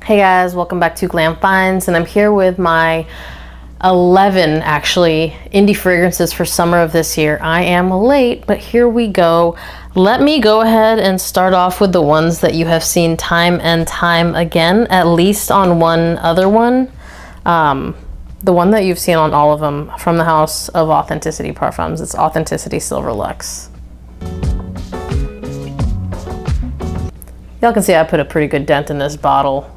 Hey guys, welcome back to Glam Finds, and I'm here with my 11 actually indie fragrances for summer of this year. I am late, but here we go. Let me go ahead and start off with the ones that you have seen time and time again, at least on one other one. The one that you've seen on all of them, from the House of Authenticity Parfums. It's Authenticity Silver Luxe. Y'all can see I put a pretty good dent in this bottle.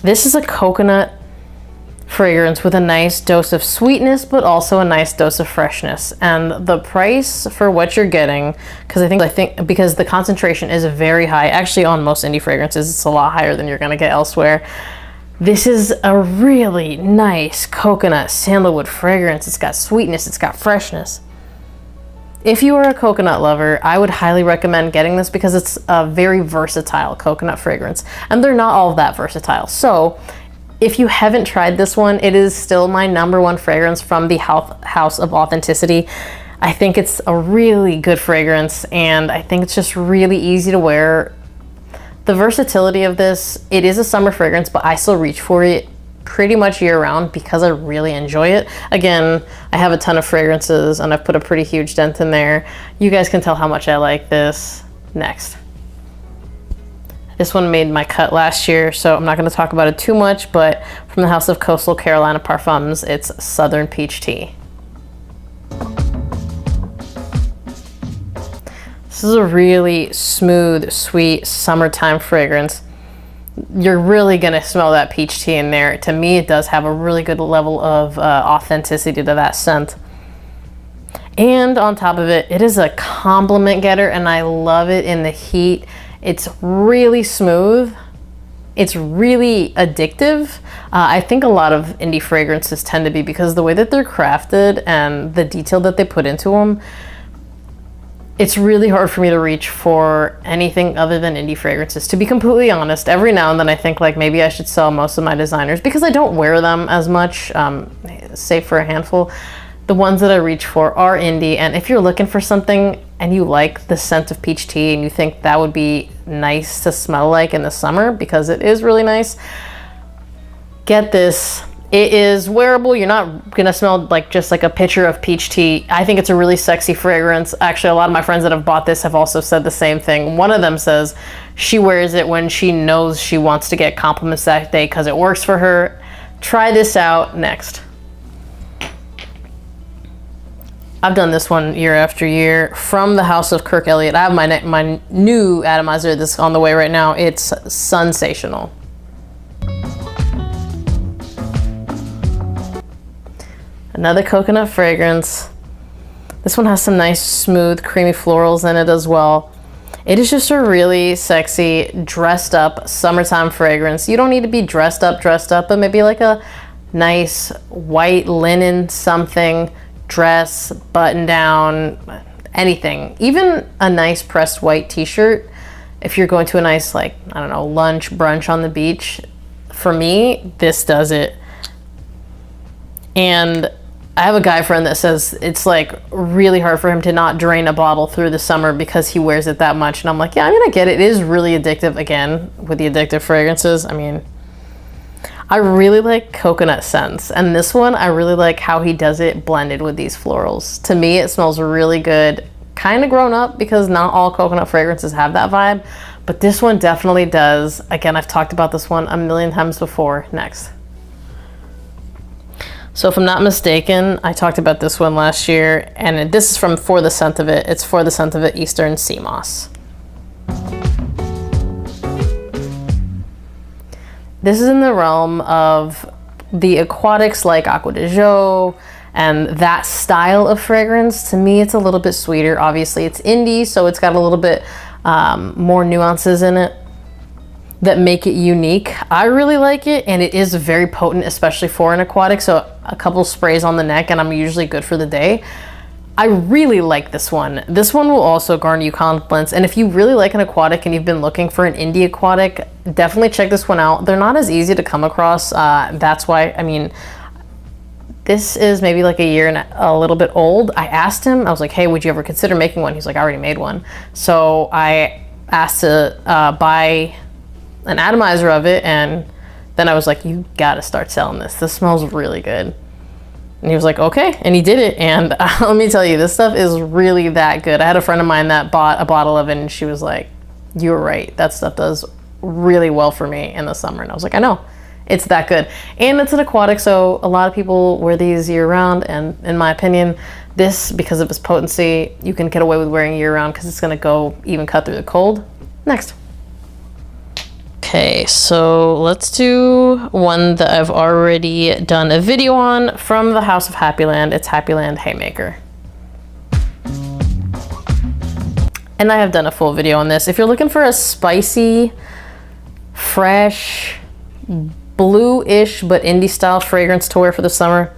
This is a coconut fragrance with a nice dose of sweetness, but also a nice dose of freshness. And the price for what you're getting, because I think because the concentration is very high, actually on most indie fragrances, it's a lot higher than you're gonna get elsewhere. This is a really nice coconut sandalwood fragrance. It's got sweetness, it's got freshness. If you are a coconut lover, I would highly recommend getting this because it's a very versatile coconut fragrance, and they're not all that versatile. So if you haven't tried this one, it is still my #1 fragrance from the House of Authenticity. I think it's a really good fragrance, and I think it's just really easy to wear. The versatility of this, it is a summer fragrance, but I still reach for it pretty much year round because I really enjoy it. Again, I have a ton of fragrances and I've put a pretty huge dent in there. You guys can tell how much I like this. Next. This one made my cut last year, so I'm not going to talk about it too much, but from the House of Coastal Carolina Parfums, it's Southern Peach Tea. This is a really smooth, sweet summertime fragrance. You're really gonna smell that peach tea in there. To me, it does have a really good level of authenticity to that scent. And on top of it, it is a compliment getter, and I love it in the heat. It's really smooth. It's really addictive. I think a lot of indie fragrances tend to be, because the way that they're crafted and the detail that they put into them, it's really hard for me to reach for anything other than indie fragrances. To be completely honest, every now and then I think like maybe I should sell most of my designers because I don't wear them as much, save for a handful. The ones that I reach for are indie, and if you're looking for something and you like the scent of peach tea and you think that would be nice to smell like in the summer, because it is really nice, get this. It is wearable. You're not gonna smell like just like a pitcher of peach tea. I think it's a really sexy fragrance. Actually, a lot of my friends that have bought this have also said the same thing. One of them says she wears it when she knows she wants to get compliments that day because it works for her. Try this out. Next. I've done this one year after year. From the House of Kirk Elliott, I have my new atomizer that's on the way right now. It's Sunsational. Another coconut fragrance. This one has some nice, smooth, creamy florals in it as well. It is just a really sexy, dressed up summertime fragrance. You don't need to be dressed up, but maybe like a nice white linen something, dress, button down, anything. Even a nice pressed white t-shirt. If you're going to a nice, like, I don't know, lunch, brunch on the beach. For me, this does it. And I have a guy friend that says it's like really hard for him to not drain a bottle through the summer because he wears it that much. And I'm like, yeah, I'm gonna get it. It is really addictive. Again, with the addictive fragrances, I mean, I really like coconut scents. And this one, I really like how he does it blended with these florals. To me, it smells really good. Kind of grown up because not all coconut fragrances have that vibe, but this one definitely does. Again, I've talked about this one a million times before. Next. So if I'm not mistaken, I talked about this one last year, and this is from For the Scent of It. It's For the Scent of It Eastern CMOS. This is in the realm of the aquatics like Aqua de Jo and that style of fragrance. To me, it's a little bit sweeter. Obviously, it's indie, so it's got a little bit more nuances in it that make it unique. I really like it, and it is very potent, especially for an aquatic. So a couple sprays on the neck and I'm usually good for the day. I really like this one. This one will also garner you compliments, and if you really like an aquatic and you've been looking for an indie aquatic, definitely check this one out. They're not as easy to come across. That's why, I mean, this is maybe like a year and a little bit old. I asked him, I was like, hey, would you ever consider making one? He's like, I already made one. So I asked to buy an atomizer of it, and then I was like, you gotta start selling this. This smells really good. And he was like, okay, and he did it. And let me tell you, this stuff is really that good. I had a friend of mine that bought a bottle of it, and she was like, you were right. That stuff does really well for me in the summer. And I was like, I know, it's that good. And it's an aquatic, so a lot of people wear these year round. And in my opinion, this, because of its potency, you can get away with wearing year round because it's gonna go even cut through the cold. Next. Okay, so let's do one that I've already done a video on from the House of Happyland. It's Happyland Haymaker. And I have done a full video on this. If you're looking for a spicy, fresh, blue-ish but indie style fragrance to wear for the summer,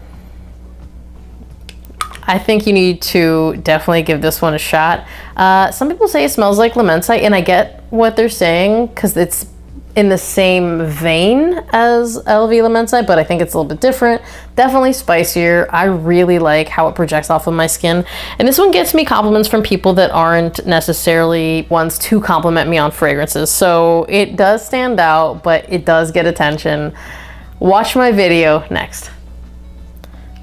I think you need to definitely give this one a shot. Some people say it smells like lemensite, and I get what they're saying because it's in the same vein as LV lemensite, but I think it's a little bit different. Definitely spicier. I really like how it projects off of my skin. And this one gets me compliments from people that aren't necessarily ones to compliment me on fragrances. So it does stand out, but it does get attention. Watch my video next.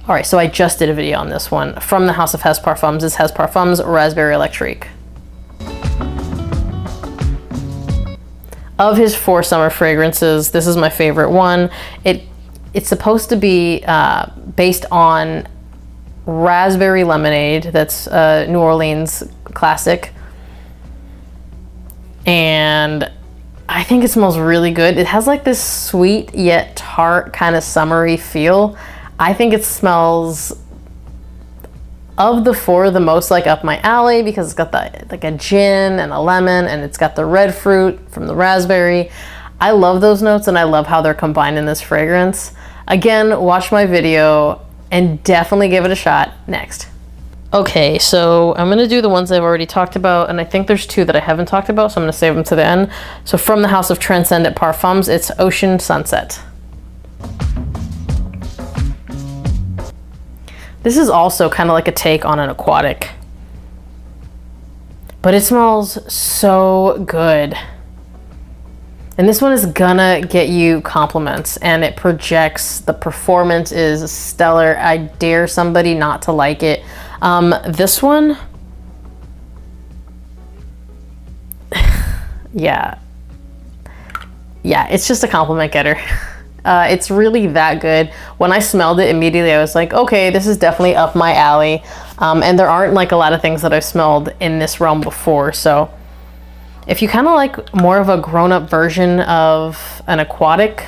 All right, so I just did a video on this one from the House of Hes Parfums. It's Hes Parfums Raspberry Electrique. Of his 4 summer fragrances, this is my favorite one. It's supposed to be based on raspberry lemonade. That's New Orleans classic. And I think it smells really good. It has like this sweet yet tart kind of summery feel. I think it smells, of the 4, the most like up my alley because it's got the, like a gin and a lemon, and it's got the red fruit from the raspberry. I love those notes, and I love how they're combined in this fragrance. Again, watch my video and definitely give it a shot. Next. Okay, so I'm gonna do the ones I've already talked about, and I think there's 2 that I haven't talked about, so I'm gonna save them to the end. So from the House of Transcendent Parfums, it's Ocean Sunset. This is also kind of like a take on an aquatic, but it smells so good. And this one is gonna get you compliments, and it projects. The performance is stellar. I dare somebody not to like it. This one, yeah, it's just a compliment getter. It's really that good. When I smelled it immediately, I was like, okay, this is definitely up my alley. And there aren't like a lot of things that I've smelled in this realm before. So if you kind of like more of a grown-up version of an aquatic,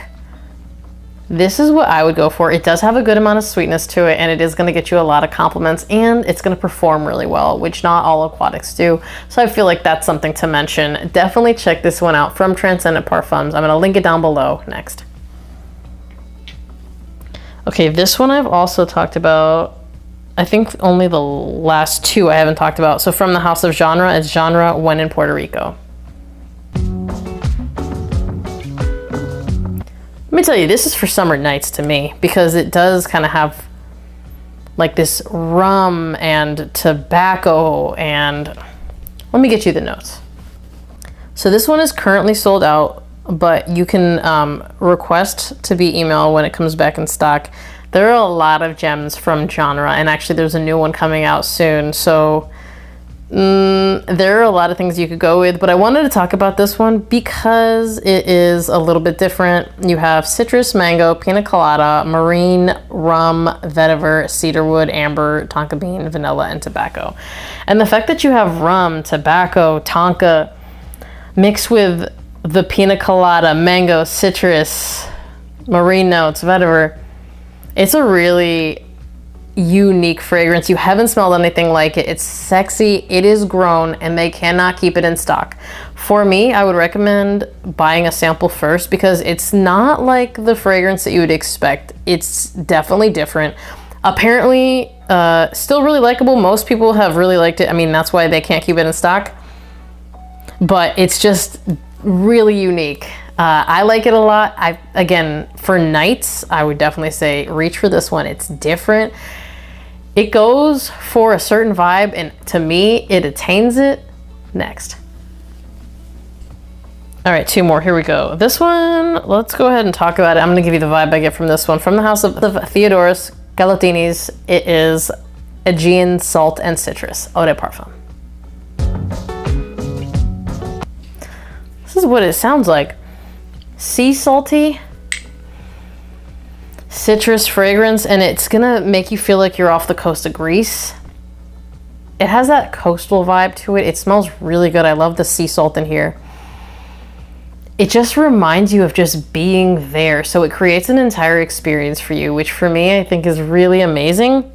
this is what I would go for. It does have a good amount of sweetness to it, and it is going to get you a lot of compliments, and it's going to perform really well, which not all aquatics do. So I feel like that's something to mention. Definitely check this one out from Transcendent Parfums. I'm going to link it down below. Next. Okay, this one I've also talked about. I think only the last 2 I haven't talked about. So from the House of Genre, it's Genre When in Puerto Rico. Let me tell you, this is for summer nights to me, because it does kind of have like this rum and tobacco, and let me get you the notes. So this one is currently sold out, but you can request to be emailed when it comes back in stock. There are a lot of gems from Genre, and actually there's a new one coming out soon. So there are a lot of things you could go with, but I wanted to talk about this one because it is a little bit different. You have citrus, mango, pina colada, marine, rum, vetiver, cedarwood, amber, tonka bean, vanilla, and tobacco. And the fact that you have rum, tobacco, tonka mixed with the pina colada, mango, citrus, marine notes, vetiver, it's a really unique fragrance. You haven't smelled anything like it. It's sexy, it is grown, and they cannot keep it in stock. For me, I would recommend buying a sample first, because it's not like the fragrance that you would expect. It's definitely different. Apparently, still really likable. Most people have really liked it. I mean, that's why they can't keep it in stock. But it's just really unique. I like it a lot. Again, for nights, I would definitely say reach for this one. It's different. It goes for a certain vibe, and to me, it attains it. Next. All right, 2 more. Here we go. This one, let's go ahead and talk about it. I'm going to give you the vibe I get from this one. From the house of the Theodoros Galatinis, it is Aegean Salt and Citrus Eau de Parfum. This is what it sounds like. Sea salty, citrus fragrance, and it's going to make you feel like you're off the coast of Greece. It has that coastal vibe to it. It smells really good. I love the sea salt in here. It just reminds you of just being there. So it creates an entire experience for you, which for me, I think is really amazing.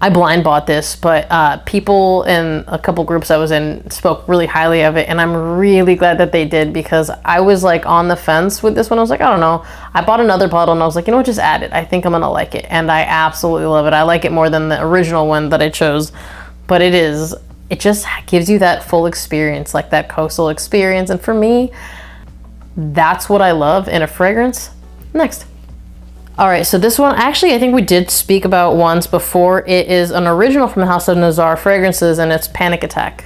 I blind bought this, but people in a couple groups I was in spoke really highly of it. And I'm really glad that they did, because I was like on the fence with this one. I was like, I don't know. I bought another bottle and I was like, you know what, just add it. I think I'm going to like it. And I absolutely love it. I like it more than the original one that I chose, but it just gives you that full experience, like that coastal experience. And for me, that's what I love in a fragrance. Next. All right, so this one, actually, I think we did speak about once before. It is an original from the house of Nazar Fragrances, and it's Panic Attack.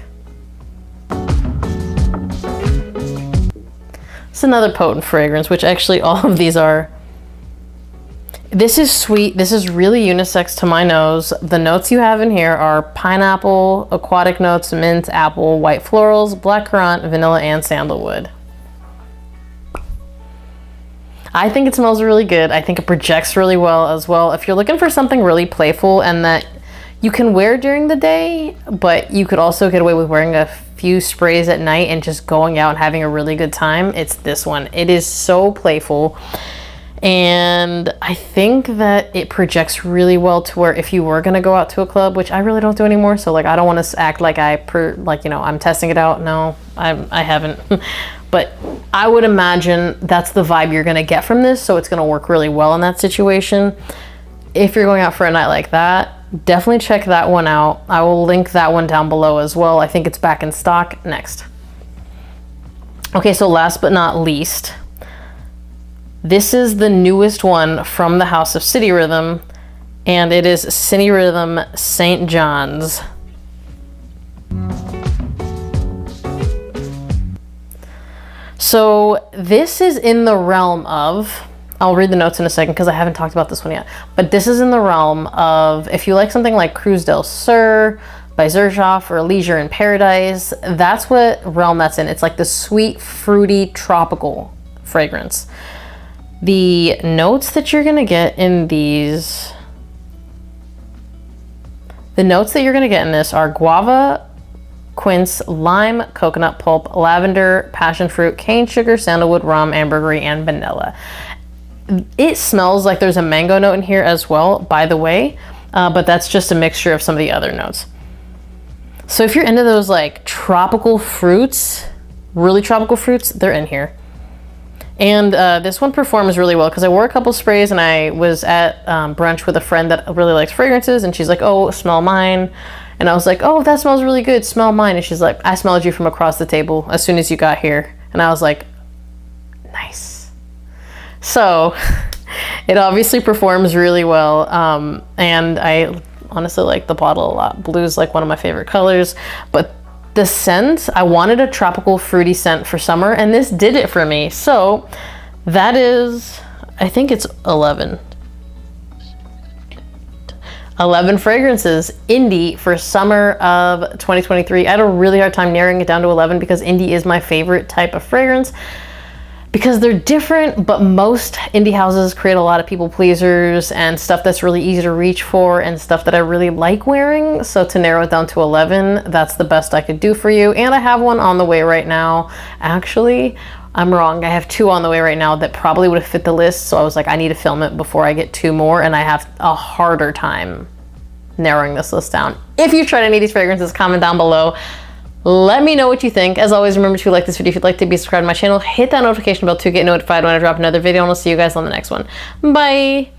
It's another potent fragrance, which actually all of these are. This is sweet. This is really unisex to my nose. The notes you have in here are pineapple, aquatic notes, mint, apple, white florals, blackcurrant, vanilla, and sandalwood. I think it smells really good. I think it projects really well as well. If you're looking for something really playful and that you can wear during the day, but you could also get away with wearing a few sprays at night and just going out and having a really good time, it's this one. It is so playful. And I think that it projects really well to where if you were going to go out to a club, which I really don't do anymore. So like, I don't want to act like I'm testing it out. No, I haven't. But I would imagine that's the vibe you're going to get from this. So it's going to work really well in that situation. If you're going out for a night like that, definitely check that one out. I will link that one down below as well. I think it's back in stock. Next. Okay, so last but not least, this is the newest one from the house of City Rhythm, and it is City Rhythm St. John's. So this is in the realm of, I'll read the notes in a second because I haven't talked about this one yet, but this is in the realm of, if you like something like Cruz del Sur by Xerjoff or Leisure in Paradise, that's what realm that's in. It's like the sweet, fruity, tropical fragrance. The notes that you're gonna get in these, the notes that you're gonna get in this are guava, quince, lime, coconut pulp, lavender, passion fruit, cane sugar, sandalwood, rum, ambergris, and vanilla. It smells like there's a mango note in here as well, by the way, but that's just a mixture of some of the other notes. So if you're into those like tropical fruits, really tropical fruits, they're in here. And this one performs really well because I wore a couple sprays and I was at brunch with a friend that really likes fragrances, and she's like, oh, smell mine. And I was like, oh, that smells really good, smell mine. And she's like, I smelled you from across the table as soon as you got here. And I was like, nice. So it obviously performs really well. And I honestly like the bottle a lot. Blue is like one of my favorite colors, but the scent, I wanted a tropical fruity scent for summer, and this did it for me. So that is, I think it's 11 fragrances indie for summer of 2023. I had a really hard time narrowing it down to 11 because indie is my favorite type of fragrance because they're different, but most indie houses create a lot of people pleasers and stuff that's really easy to reach for and stuff that I really like wearing. So to narrow it down to 11, that's the best I could do for you. And I have one on the way right now. Actually, I'm wrong. I have 2 on the way right now that probably would have fit the list. So I was like, I need to film it before I get 2 more, and I have a harder time narrowing this list down. If you've tried any of these fragrances, comment down below. Let me know what you think. As always, remember to like this video if you'd like to be subscribed to my channel. Hit that notification bell to get notified when I drop another video, and I'll see you guys on the next one. Bye!